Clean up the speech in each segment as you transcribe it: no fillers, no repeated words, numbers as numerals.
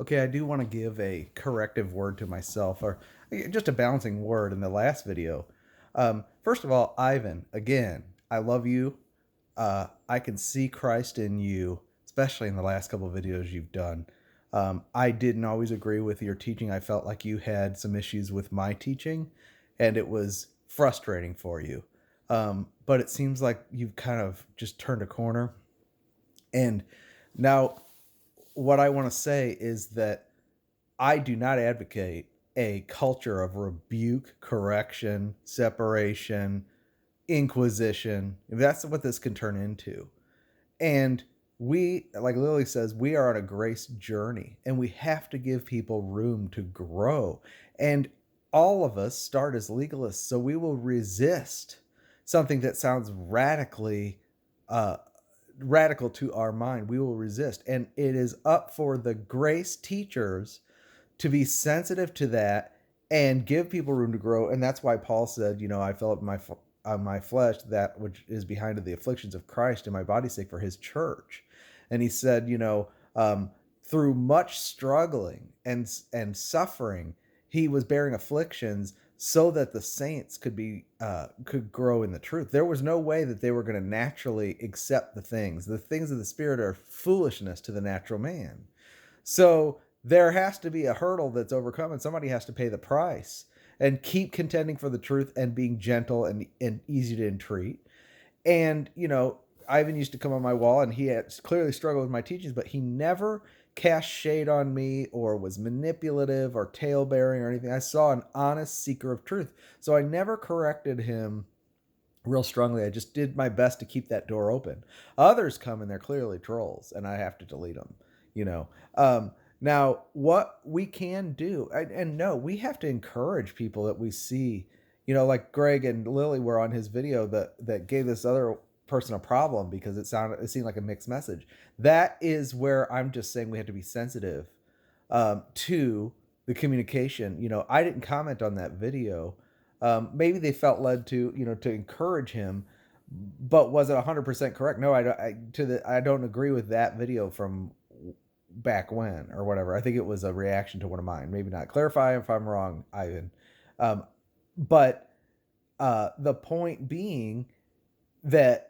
Okay, I do want to give a corrective word to myself, or just a balancing word in the last video. First of all, Ivan, again, I love you. I can see Christ in you, especially in the last couple of videos you've done. I didn't always agree with your teaching. I felt like you had some issues with my teaching, and it was frustrating for you. But it seems like you've kind of just turned a corner. And now, what I want to say is that I do not advocate a culture of rebuke, correction, separation, inquisition. That's what this can turn into. And we, like Lily says, we are on a grace journey and we have to give people room to grow. And all of us start as legalists, so we will resist something that sounds uh, radical to our mind. We will resist. And it is up for the grace teachers to be sensitive to that and give people room to grow. And that's why Paul said, I fill up my flesh that which is behind the afflictions of Christ in my body's sake for his church. And he said, through much struggling and suffering, he was bearing afflictions so that the saints could grow in the truth. There was no way that they were going to naturally accept the things. The things of the Spirit are foolishness to the natural man. So there has to be a hurdle that's overcome, and somebody has to pay the price and keep contending for the truth and being gentle and easy to entreat. And, Ivan used to come on my wall and he had clearly struggled with my teachings, but he never cast shade on me or was manipulative or tale bearing or anything. I saw an honest seeker of truth. So I never corrected him real strongly. I just did my best to keep that door open. Others come and they're clearly trolls and I have to delete them, you know. Now, what we can do, and no, we have to encourage people that we see, like Greg and Lily were on his video that gave this other person a problem because it seemed like a mixed message. That is where I'm just saying we have to be sensitive to the communication. I didn't comment on that video. Maybe they felt led to encourage him, but was it 100% correct? No, I don't agree with that video from back when or whatever. I think it was a reaction to one of mine. Maybe not. Clarify if I'm wrong, Ivan. But the point being that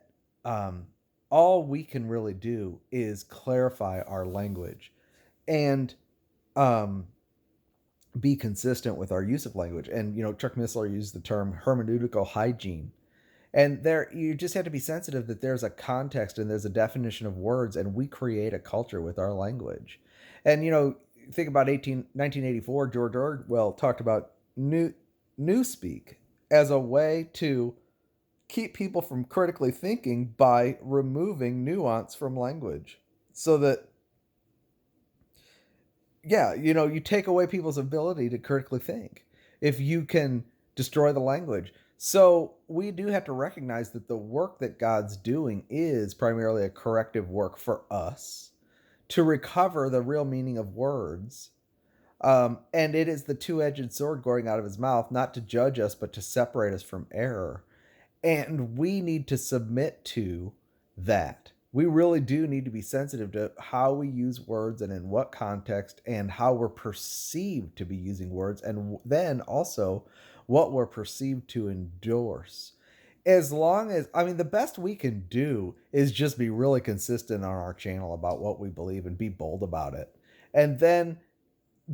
all we can really do is clarify our language and be consistent with our use of language. And, Chuck Missler used the term hermeneutical hygiene. And there, you just have to be sensitive that there's a context and there's a definition of words, and we create a culture with our language. And, think about 1984, George Orwell talked about newspeak as a way to keep people from critically thinking by removing nuance from language. So that, yeah, you take away people's ability to critically think if you can destroy the language. So we do have to recognize that the work that God's doing is primarily a corrective work for us to recover the real meaning of words. And it is the two-edged sword going out of his mouth, not to judge us, but to separate us from error. And we need to submit to that. We really do need to be sensitive to how we use words and in what context and how we're perceived to be using words. And then also what we're perceived to endorse. As long as, the best we can do is just be really consistent on our channel about what we believe and be bold about it. And then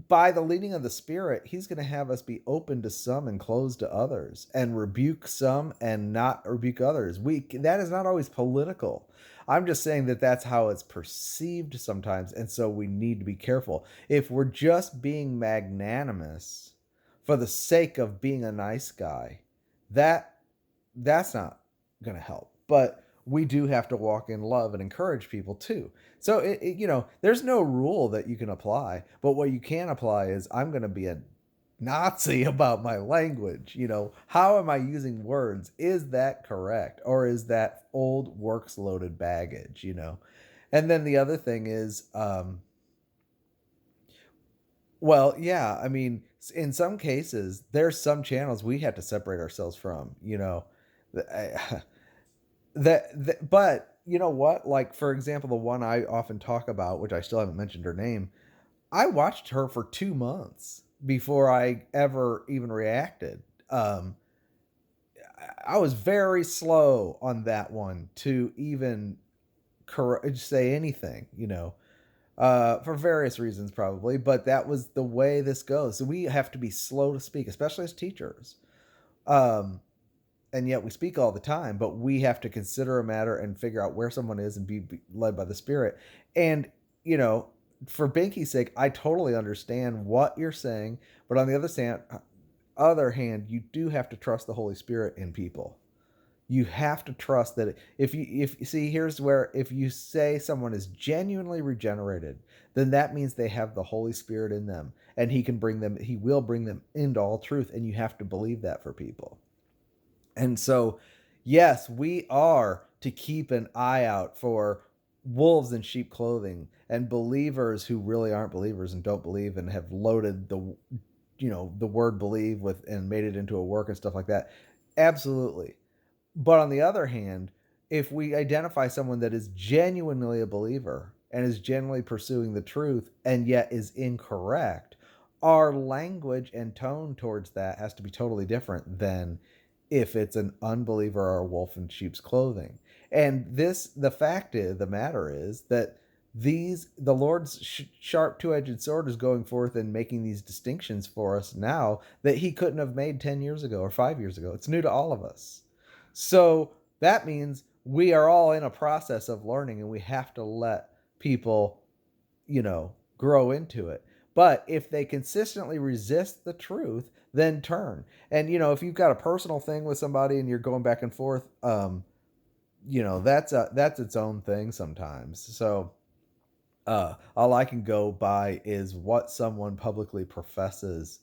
by the leading of the Spirit, he's going to have us be open to some and closed to others, and rebuke some and not rebuke others. That is not always political. I'm just saying that that's how it's perceived sometimes, and so we need to be careful. If we're just being magnanimous for the sake of being a nice guy, that's not going to help. But we do have to walk in love and encourage people too. So there's no rule that you can apply, but what you can apply is I'm going to be a Nazi about my language. How am I using words? Is that correct? Or is that old works loaded baggage, And then the other thing is, well, yeah, in some cases, there's some channels we have to separate ourselves from, but you know what? Like, for example, the one I often talk about, which I still haven't mentioned her name, I watched her for 2 months before I ever even reacted. Um, I was very slow on that one to even say anything, for various reasons probably, but that was the way this goes. So we have to be slow to speak, especially as teachers. Um, and yet we speak all the time, but we have to consider a matter and figure out where someone is and be led by the Spirit. And, you know, for Binky's sake, I totally understand what you're saying, but on the other hand, you do have to trust the Holy Spirit in people. You have to trust that if see, here's where, if you say someone is genuinely regenerated, then that means they have the Holy Spirit in them, and he will bring them into all truth, and you have to believe that for people. And so, yes, we are to keep an eye out for wolves in sheep clothing and believers who really aren't believers and don't believe and have loaded the word believe with and made it into a work and stuff like that. Absolutely. But on the other hand, if we identify someone that is genuinely a believer and is genuinely pursuing the truth and yet is incorrect, our language and tone towards that has to be totally different than if it's an unbeliever or a wolf in sheep's clothing. And the fact is, the matter is that the Lord's sharp two-edged sword is going forth and making these distinctions for us now that he couldn't have made 10 years ago or 5 years ago. It's new to all of us. So that means we are all in a process of learning, and we have to let people, grow into it. But if they consistently resist the truth, then turn. And if you've got a personal thing with somebody and you're going back and forth, that's its own thing sometimes. So all I can go by is what someone publicly professes.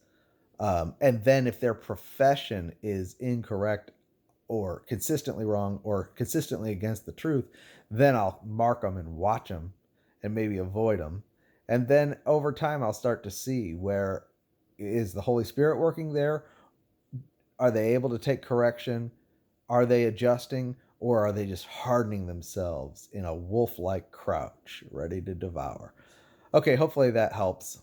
And then if their profession is incorrect or consistently wrong or consistently against the truth, then I'll mark them and watch them and maybe avoid them. And then over time, I'll start to see, where is the Holy Spirit working there? Are they able to take correction? Are they adjusting? Or are they just hardening themselves in a wolf like crouch, ready to devour? Okay, hopefully that helps.